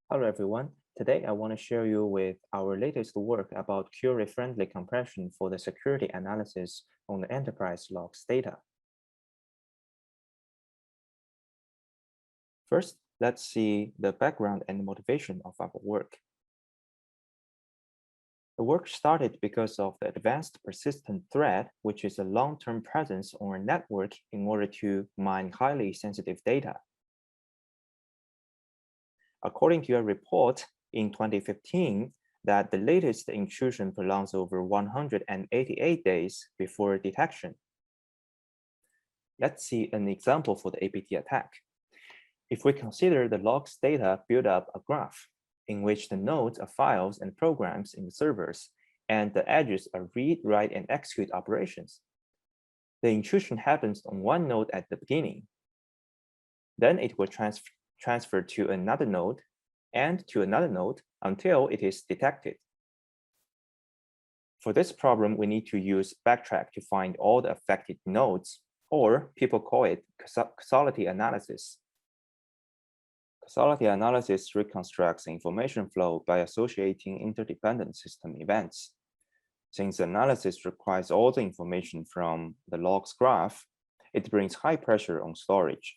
Hello everyone. Today I want to share you with our latest work about query-friendly compression for the security analysis on the enterprise logs data. First, let's see the background and motivation of our work. The work started because of the advanced persistent thread, which is a long-term presence on a network in order to mine highly sensitive data. According to a report in 2015, that the latest intrusion prolongs over 188 days before detection. Let's see an example for the APT attack. If we consider the logs data build up a graph in which the nodes are files and programs in the servers, and the edges are read, write, and execute operations. The intrusion happens on one node at the beginning. Then it will transfer to another node and to another node until it is detected. For this problem, we need to use backtrack to find all the affected nodes, or people call it causality analysis. Causality analysis reconstructs information flow by associating interdependent system events. Since analysis requires all the information from the logs graph, it brings high pressure on storage.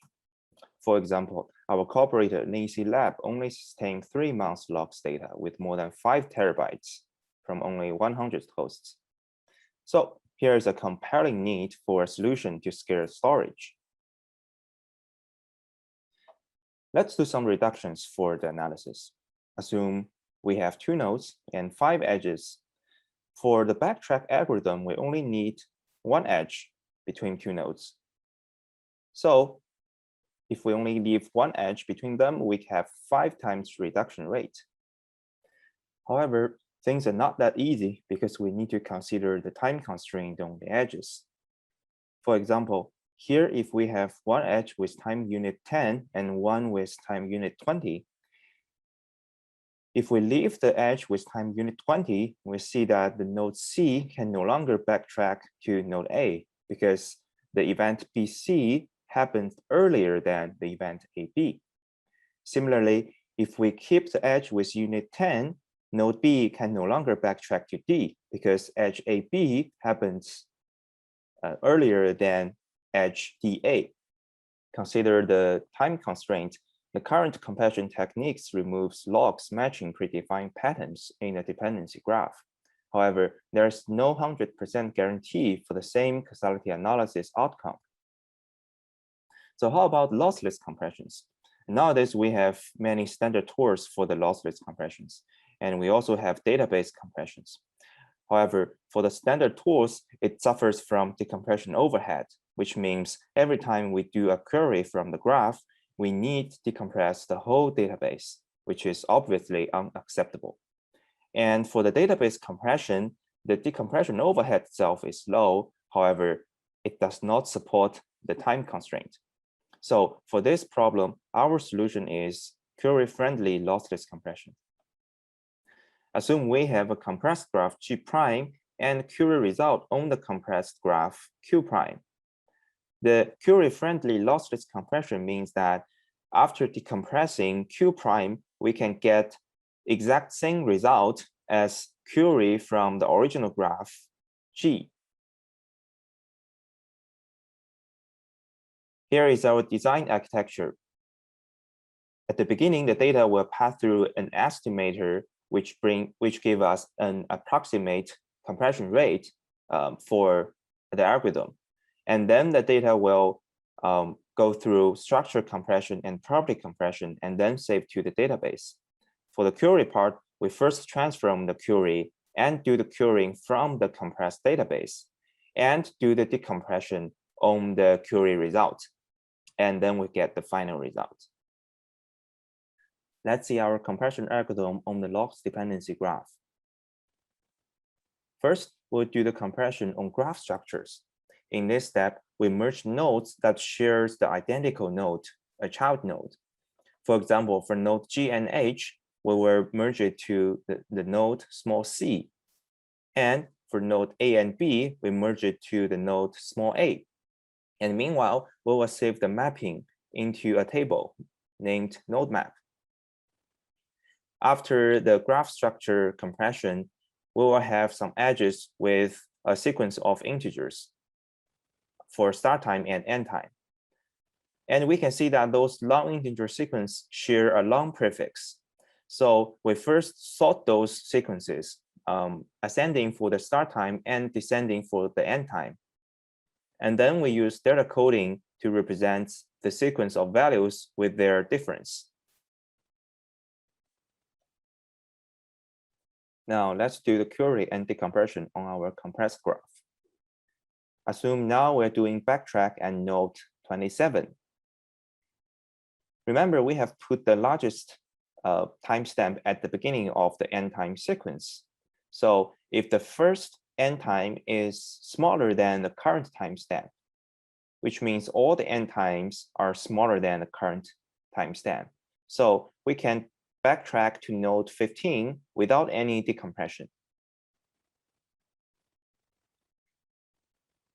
For example, our cooperator NEC Lab only sustained 3 months logs data with more than 5 terabytes from only 100 hosts. So here is a compelling need for a solution to scale storage. Let's do some reductions for the analysis. Assume we have 2 nodes and 5 edges. For the backtrack algorithm, we only need 1 edge between 2 nodes. So if we only leave 1 edge between them, we have 5 times reduction rate. However, things are not that easy because we need to consider the time constraint on the edges. For example, here if we have 1 edge with time unit 10 and 1 with time unit 20, if we leave the edge with time unit 20, we see that the node C can no longer backtrack to node A because the event BC happened earlier than the event AB. Similarly, if we keep the edge with unit 10, node B can no longer backtrack to D because edge AB happens earlier than edge DA. Consider the time constraint. The current compression techniques removes logs matching predefined patterns in a dependency graph. However, there is no 100% guarantee for the same causality analysis outcome. So how about lossless compressions? Nowadays, we have many standard tools for the lossless compressions, and we also have database compressions. However, for the standard tools, it suffers from decompression overhead, which means every time we do a query from the graph, we need to decompress the whole database, which is obviously unacceptable. And for the database compression, the decompression overhead itself is low. However, it does not support the time constraint. So for this problem, our solution is query-friendly lossless compression. Assume we have a compressed graph G prime and query result on the compressed graph Q prime. The query-friendly lossless compression means that after decompressing Q prime, we can get exact same result as query from the original graph G. Here is our design architecture. At the beginning, the data will pass through an estimator, which give us an approximate compression rate for the algorithm. And then the data will go through structure compression and property compression, and then save to the database. For the query part, we first transform the query and do the querying from the compressed database, and do the decompression on the query result. And then we get the final result. Let's see our compression algorithm on the logs dependency graph. First, we'll do the compression on graph structures. In this step, we merge nodes that shares the identical node, a child node. For example, for node G and H, we will merge it to the node small c. And for node A and B, we merge it to the node small a. And meanwhile, we will save the mapping into a table named node map. after the graph structure compression, we will have some edges with a sequence of integers for start time and end time. And we can see that those long integer sequences share a long prefix. So we first sort those sequences, ascending for the start time and descending for the end time. And then we use delta coding to represent the sequence of values with their difference. Now let's do the query and decompression on our compressed graph. Assume now we're doing backtrack at node 27. Remember, we have put the largest timestamp at the beginning of the end time sequence. So if the first end time is smaller than the current timestamp, which means all the end times are smaller than the current timestamp. So we can backtrack to node 15 without any decompression.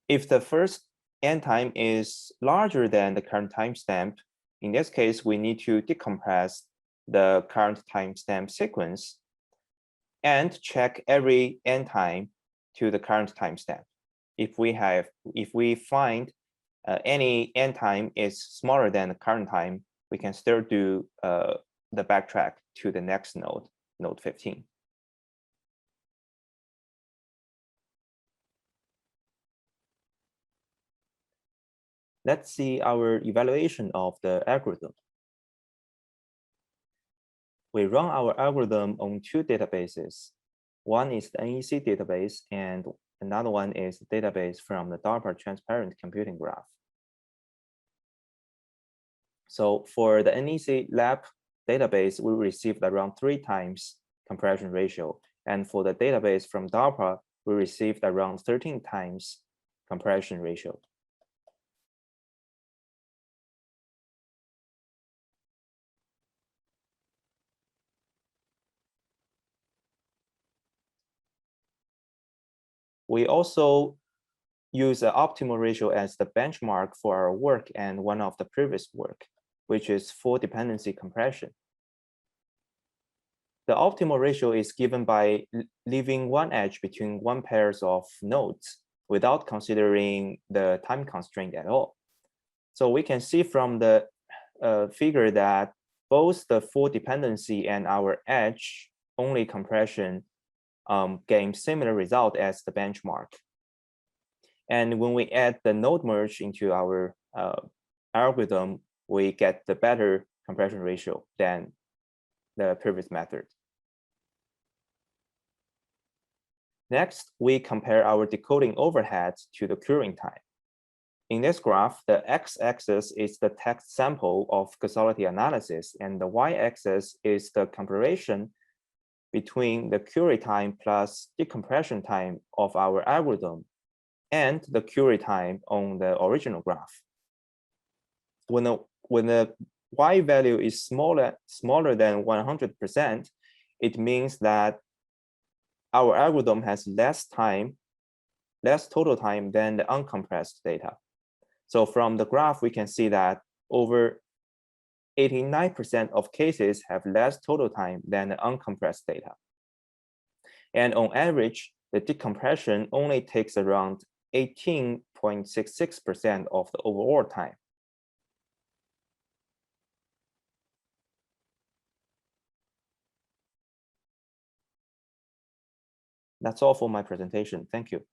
If the first end time is larger than the current timestamp, in this case, we need to decompress the current timestamp sequence and check every end time to the current timestamp. If we find any end time is smaller than the current time, we can still do the backtrack to the next node, node 15. Let's see our evaluation of the algorithm. We run our algorithm on two databases. One is the NEC database, and another one is the database from the DARPA Transparent Computing Graph. So for the NEC lab database, we received around 3 times compression ratio. And for the database from DARPA, we received around 13 times compression ratio. We also use the optimal ratio as the benchmark for our work and one of the previous work, which is full dependency compression. The optimal ratio is given by leaving one edge between one pairs of nodes without considering the time constraint at all. So we can see from the figure that both the full dependency and our edge only compression gain similar result as the benchmark. And when we add the node merge into our algorithm, we get the better compression ratio than the previous method. Next, we compare our decoding overhead to the curing time. In this graph, the x-axis is the text sample of causality analysis, and the y-axis is the comparison between the query time plus decompression time of our algorithm and the query time on the original graph. When the y value is smaller than 100%, it means that our algorithm has less total time than the uncompressed data. So from the graph, we can see that over 89% of cases have less total time than the uncompressed data. And on average, the decompression only takes around 18.66% of the overall time. That's all for my presentation. Thank you.